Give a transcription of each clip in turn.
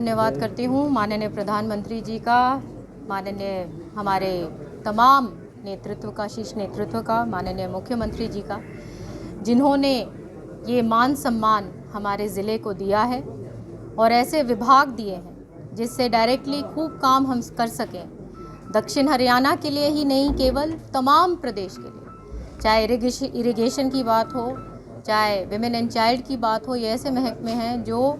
धन्यवाद करती हूँ माननीय प्रधानमंत्री जी का, माननीय हमारे तमाम नेतृत्व का, शीर्ष नेतृत्व का, माननीय मुख्यमंत्री जी का, जिन्होंने ये मान सम्मान हमारे ज़िले को दिया है और ऐसे विभाग दिए हैं जिससे डायरेक्टली खूब काम हम कर सकें। दक्षिण हरियाणा के लिए ही नहीं, केवल तमाम प्रदेश के लिए, चाहे इरिगेशन की बात हो, चाहे विमेन एंड चाइल्ड की बात हो, ये ऐसे महकमे हैं जो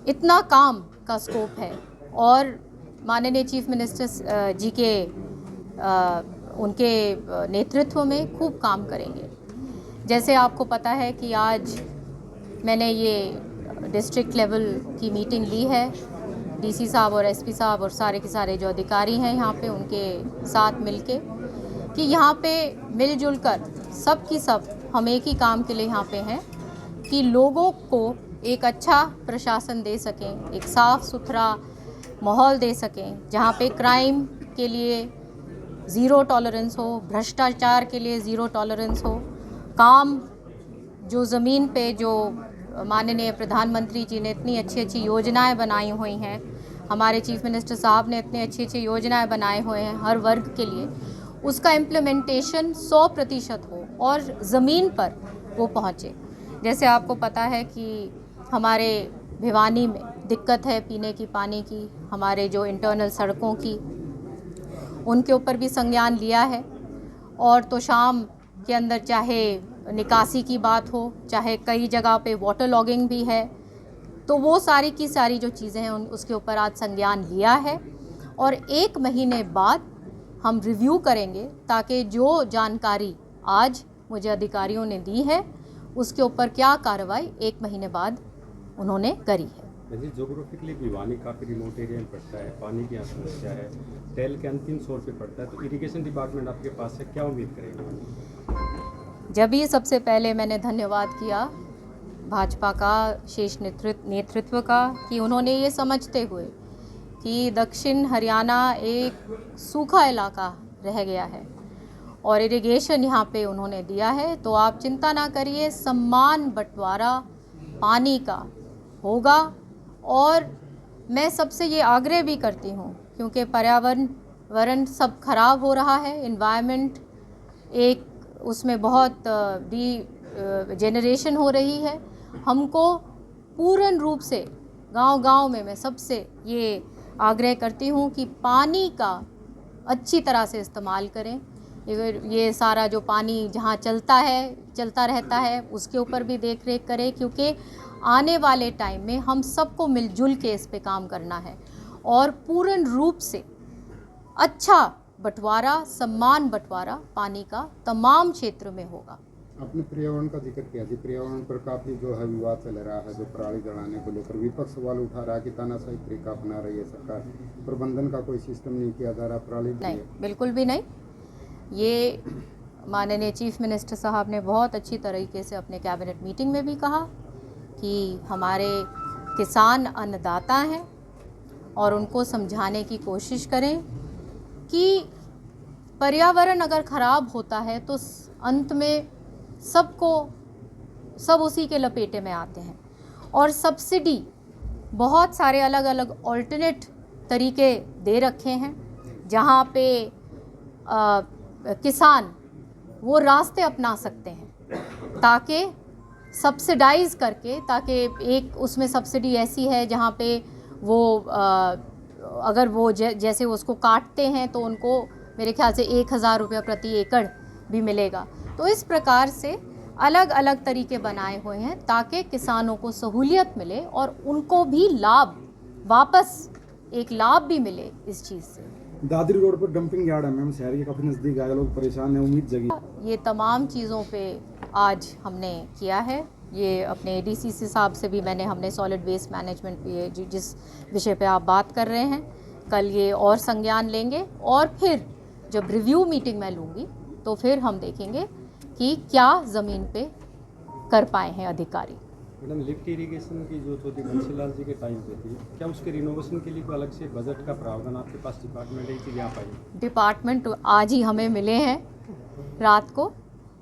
इतना काम का स्कोप है और माननीय चीफ मिनिस्टर जी के उनके नेतृत्व में खूब काम करेंगे। जैसे आपको पता है कि आज मैंने ये डिस्ट्रिक्ट लेवल की मीटिंग ली है, डीसी साहब और एसपी साहब और सारे के सारे जो अधिकारी हैं यहाँ पे, उनके साथ मिलके, कि यहाँ पे मिलजुल कर सब की सब हम एक ही काम के लिए यहाँ पे हैं कि लोगों को एक अच्छा प्रशासन दे सकें, एक साफ़ सुथरा माहौल दे सकें, जहाँ पे क्राइम के लिए ज़ीरो टॉलरेंस हो, भ्रष्टाचार के लिए ज़ीरो टॉलरेंस हो, काम जो ज़मीन पे जो माननीय प्रधानमंत्री जी ने इतनी अच्छी अच्छी योजनाएं बनाई हुई हैं, हमारे चीफ मिनिस्टर साहब ने इतनी अच्छी अच्छी योजनाएं बनाए हुए हैं हर वर्ग के लिए, उसका इम्प्लीमेंटेशन 100% हो और ज़मीन पर वो पहुँचे। जैसे आपको पता है कि हमारे भिवानी में दिक्कत है पीने की पानी की, हमारे जो इंटरनल सड़कों की, उनके ऊपर भी संज्ञान लिया है। और तो शाम के अंदर चाहे निकासी की बात हो, चाहे कई जगह पे वाटर लॉगिंग भी है, तो वो सारी की सारी जो चीज़ें हैं उसके ऊपर आज संज्ञान लिया है और 1 महीने बाद हम रिव्यू करेंगे ताकि जो जानकारी आज मुझे अधिकारियों ने दी है उसके ऊपर क्या कार्रवाई 1 महीने बाद उन्होंने करी है। जोग्राफिकली भिवानी काफ़ी रिमोट एरिया में पड़ता है, पानी की समस्या है, टेल के 300 पे पड़ता है, तो इरिगेशन डिपार्टमेंट आपके पास है, क्या उम्मीद करेंगे? जब ही सबसे पहले मैंने धन्यवाद किया भाजपा का शीर्ष नेतृत्व का कि उन्होंने ये समझते हुए कि दक्षिण हरियाणा एक सूखा इलाका रह गया है और इरिगेशन यहाँ पे उन्होंने दिया है, तो आप चिंता ना करिए, सम्मान बंटवारा पानी का होगा। और मैं सबसे ये आग्रह भी करती हूँ, क्योंकि पर्यावरण सब खराब हो रहा है, इन्वायरमेंट एक उसमें बहुत जेनरेशन हो रही है, हमको पूर्ण रूप से गांव-गांव में मैं सबसे ये आग्रह करती हूँ कि पानी का अच्छी तरह से इस्तेमाल करें। ये सारा जो पानी जहाँ चलता रहता है उसके ऊपर भी देख रेख करें, क्योंकि आने वाले टाइम में हम सबको मिलजुल के इस पे काम करना है और पूर्ण रूप से अच्छा बंटवारा, सम्मान बंटवारा पानी का तमाम क्षेत्र में होगा। आपने पर्यावरण का जिक्र किया जी, पर्यावरण पर काफ़ी जो है विवाद चल रहा है, जो पराली जलाने को लेकर विपक्ष सवाल उठा रहा है कि तानाशाही तरीका अपना रही है सरकार, प्रबंधन का कोई सिस्टम नहीं किया जा रहा, पराली नहीं, बिल्कुल भी नहीं। ये माननीय चीफ मिनिस्टर साहब ने बहुत अच्छी तरीके से अपने कैबिनेट मीटिंग में भी कहा कि हमारे किसान अन्नदाता हैं और उनको समझाने की कोशिश करें कि पर्यावरण अगर ख़राब होता है तो अंत में सब उसी के लपेटे में आते हैं। और सब्सिडी बहुत सारे अलग अलग ऑल्टरनेट तरीके दे रखे हैं जहाँ पे किसान वो रास्ते अपना सकते हैं ताकि सब्सिडाइज़ करके, ताकि एक उसमें सब्सिडी ऐसी है जहाँ पे वो अगर वो जैसे उसको काटते हैं तो उनको मेरे ख्याल से 1000 रुपया प्रति एकड़ भी मिलेगा। तो इस प्रकार से अलग अलग तरीके बनाए हुए हैं ताकि किसानों को सहूलियत मिले और उनको भी लाभ, वापस एक लाभ भी मिले इस चीज़ से। दादरी रोड पर डंपिंग यार्ड है मैम, शहर के काफ़ी नज़दीक आए, लोग परेशान हैं, उम्मीद जगी। ये तमाम चीज़ों पे आज हमने किया है। ये अपने एडीसीसी साहब से भी हमने सॉलिड वेस्ट मैनेजमेंट पे जिस विषय पे आप बात कर रहे हैं, कल ये और संज्ञान लेंगे और फिर जब रिव्यू मीटिंग मैं लूँगी तो फिर हम देखेंगे कि क्या ज़मीन पे कर पाए हैं अधिकारी। मैडम, लिफ्ट इरिगेशन की जो थी बंसीलाल जी के टाइम पे थी, क्या उसके रिनोवेशन के लिए कोई अलग से बजट का प्रावधान आपके पास डिपार्टमेंट है कि यहाँ पाई? डिपार्टमेंट आज ही हमें मिले हैं रात को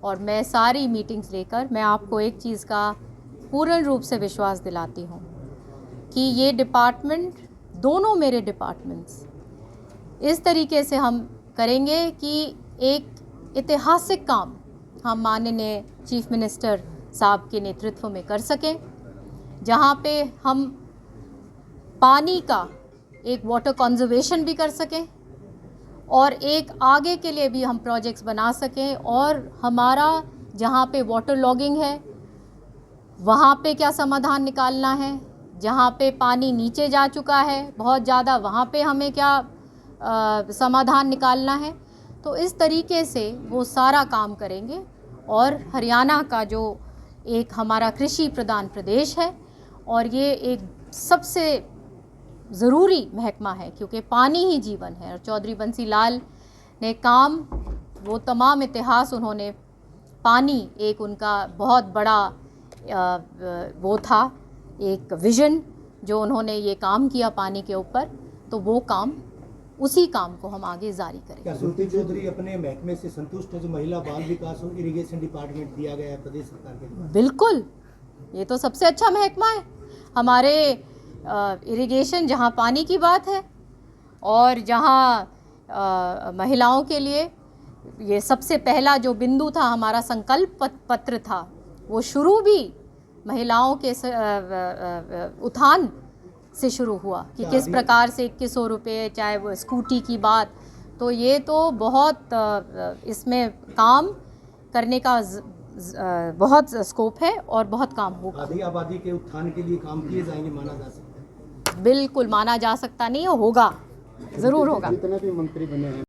और मैं सारी मीटिंग्स लेकर मैं आपको एक चीज़ का पूर्ण रूप से विश्वास दिलाती हूँ कि ये डिपार्टमेंट, दोनों मेरे डिपार्टमेंट्स इस तरीके से हम करेंगे कि एक ऐतिहासिक काम हम माननीय चीफ मिनिस्टर साहब के नेतृत्व में कर सकें, जहाँ पे हम पानी का एक वाटर कंजर्वेशन भी कर सकें और एक आगे के लिए भी हम प्रोजेक्ट्स बना सकें, और हमारा जहाँ पे वाटर लॉगिंग है वहाँ पे क्या समाधान निकालना है, जहाँ पे पानी नीचे जा चुका है बहुत ज़्यादा वहाँ पे हमें क्या समाधान निकालना है। तो इस तरीके से वो सारा काम करेंगे। और हरियाणा का जो एक हमारा कृषि प्रधान प्रदेश है और ये एक सबसे ज़रूरी महकमा है, क्योंकि पानी ही जीवन है। और चौधरी बंसी लाल ने काम, वो तमाम इतिहास उन्होंने, पानी एक उनका बहुत बड़ा वो था, एक विज़न जो उन्होंने ये काम किया पानी के ऊपर, तो वो काम, उसी काम को हम आगे जारी करेंगे। क्या श्रुति चौधरी अपने महकमे से संतुष्ट है जो महिला बाल विकास और इरिगेशन डिपार्टमेंट दिया गया है प्रदेश सरकार के द्वारा? बिल्कुल, ये तो सबसे अच्छा महकमा है हमारे इरिगेशन, जहाँ पानी की बात है और जहाँ महिलाओं के लिए ये सबसे पहला जो बिंदु था, हमारा संकल्प पत्र था, वो शुरू भी महिलाओं के उत्थान से शुरू हुआ कि किस प्रकार से 2100 रुपये, चाहे वो स्कूटी की बात। तो ये तो बहुत इसमें काम करने का बहुत स्कोप है और बहुत काम होगा। आधी आबादी के उत्थान के लिए काम किए जाएंगे, माना जा सकता है? बिल्कुल माना जा सकता नहीं, होगा, ज़रूर होगा। जितने भी मंत्री बने हैं